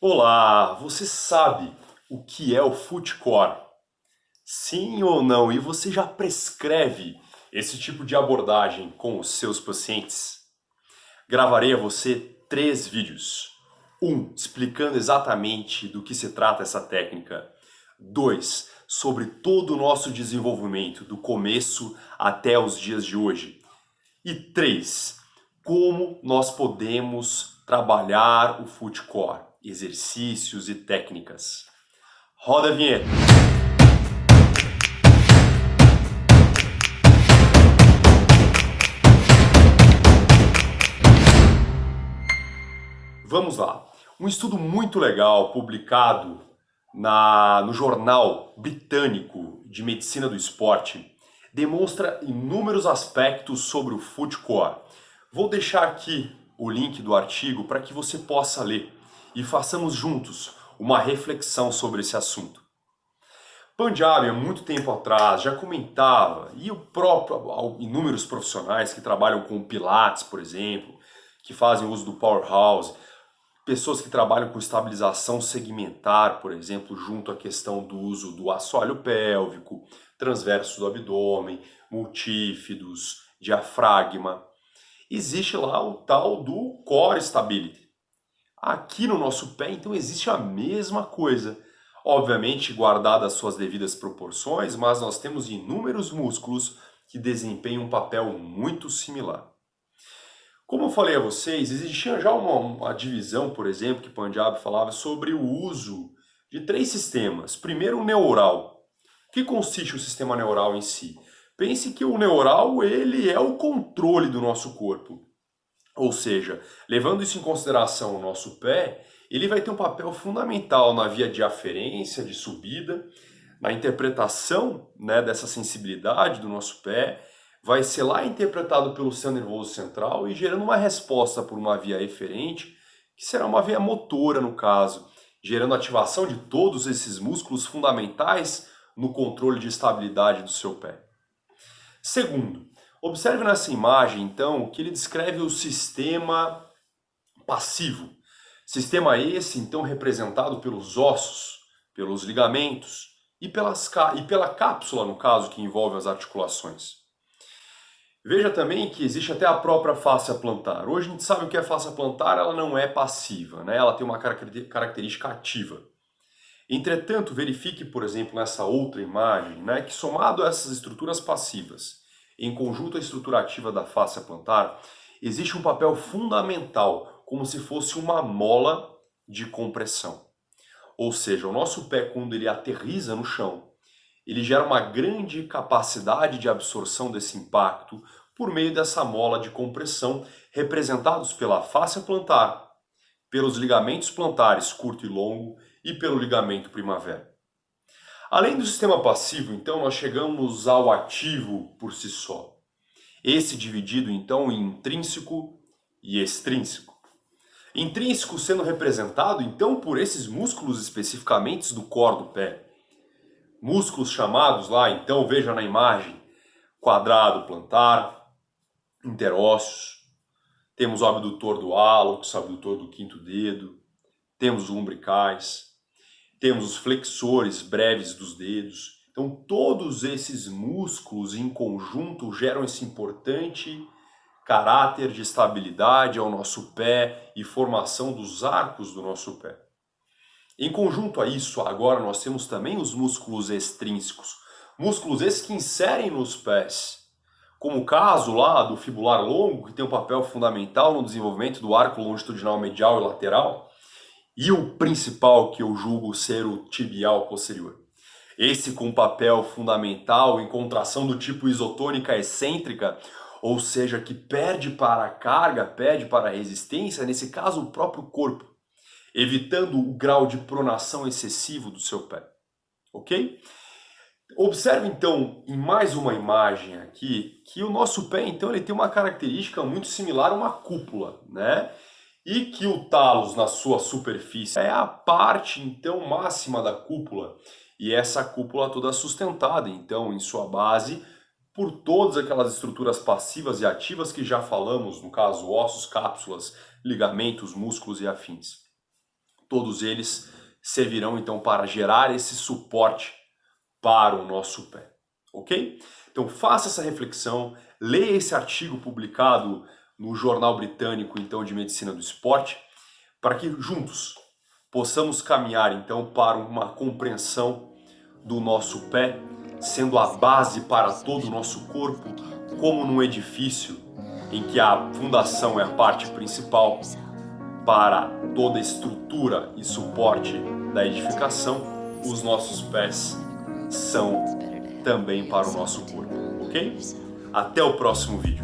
Olá, você sabe o que é o foot core? Sim ou não? E você já prescreve esse tipo de abordagem com os seus pacientes? Gravarei a você 3 vídeos. Explicando exatamente do que se trata essa técnica. 2, sobre todo o nosso desenvolvimento, do começo até os dias de hoje. E 3, como nós podemos trabalhar o foot core, exercícios e técnicas. Roda a vinheta. Vamos lá. Um estudo muito legal publicado no jornal britânico de medicina do esporte demonstra inúmeros aspectos sobre o foot core. Vou deixar aqui o link do artigo para que você possa ler e façamos juntos uma reflexão sobre esse assunto. Punjabi, há muito tempo atrás, já comentava, e o próprio inúmeros profissionais que trabalham com Pilates, por exemplo, que fazem uso do Powerhouse, pessoas que trabalham com estabilização segmentar, por exemplo, junto à questão do uso do assoalho pélvico, transverso do abdômen, multífidos, diafragma. Existe lá o tal do Core Stability. Aqui no nosso pé, então, existe a mesma coisa. Obviamente, guardadas as suas devidas proporções, mas nós temos inúmeros músculos que desempenham um papel muito similar. Como eu falei a vocês, existia já uma divisão, por exemplo, que Punjabi falava sobre o uso de 3 sistemas. Primeiro, o neural. O que consiste o sistema neural em si? Pense que o neural ele é o controle do nosso corpo. Ou seja, levando isso em consideração o nosso pé, ele vai ter um papel fundamental na via de aferência, de subida, na interpretação, dessa sensibilidade do nosso pé, vai ser lá interpretado pelo sistema nervoso central e gerando uma resposta por uma via eferente, que será uma via motora no caso, gerando ativação de todos esses músculos fundamentais no controle de estabilidade do seu pé. Segundo, observe nessa imagem então que ele descreve o sistema passivo. Sistema esse então representado pelos ossos, pelos ligamentos e pela cápsula, no caso, que envolve as articulações. Veja também que existe até a própria fáscia plantar. Hoje a gente sabe o que é fáscia plantar, ela não é passiva, ela tem uma característica ativa. Entretanto, verifique, por exemplo, nessa outra imagem, que somado a essas estruturas passivas, em conjunto à estrutura ativa da fáscia plantar, existe um papel fundamental, como se fosse uma mola de compressão. Ou seja, o nosso pé, quando ele aterriza no chão, ele gera uma grande capacidade de absorção desse impacto por meio dessa mola de compressão, representados pela fáscia plantar, pelos ligamentos plantares curto e longo e pelo ligamento primavera. Além do sistema passivo, então, nós chegamos ao ativo por si só. Esse dividido, então, em intrínseco e extrínseco. Intrínseco sendo representado, então, por esses músculos especificamente do core do pé. Músculos chamados lá, então, veja na imagem, quadrado plantar, interósseos, temos o abdutor do hálux, abdutor do quinto dedo, temos os lumbricais, temos os flexores breves dos dedos. Então, todos esses músculos em conjunto geram esse importante caráter de estabilidade ao nosso pé e formação dos arcos do nosso pé. Em conjunto a isso, agora nós temos também os músculos extrínsecos, músculos esses que inserem nos pés, como o caso lá do fibular longo, que tem um papel fundamental no desenvolvimento do arco longitudinal medial e lateral, e o principal que eu julgo ser o tibial posterior. Esse com papel fundamental em contração do tipo isotônica excêntrica, ou seja, que perde para a carga, perde para a resistência, nesse caso o próprio corpo, evitando o grau de pronação excessivo do seu pé, ok? Observe então em mais uma imagem aqui que o nosso pé então ele tem uma característica muito similar a uma cúpula, E que o talos na sua superfície é a parte então máxima da cúpula e essa cúpula toda sustentada então em sua base por todas aquelas estruturas passivas e ativas que já falamos, no caso ossos, cápsulas, ligamentos, músculos e afins. Todos eles servirão então para gerar esse suporte para o nosso pé, ok? Então faça essa reflexão, leia esse artigo publicado no Jornal Britânico então de Medicina do Esporte, para que juntos possamos caminhar então para uma compreensão do nosso pé, sendo a base para todo o nosso corpo, como num edifício em que a fundação é a parte principal para toda a estrutura e suporte da edificação, os nossos pés são também para o nosso corpo, ok? Até o próximo vídeo.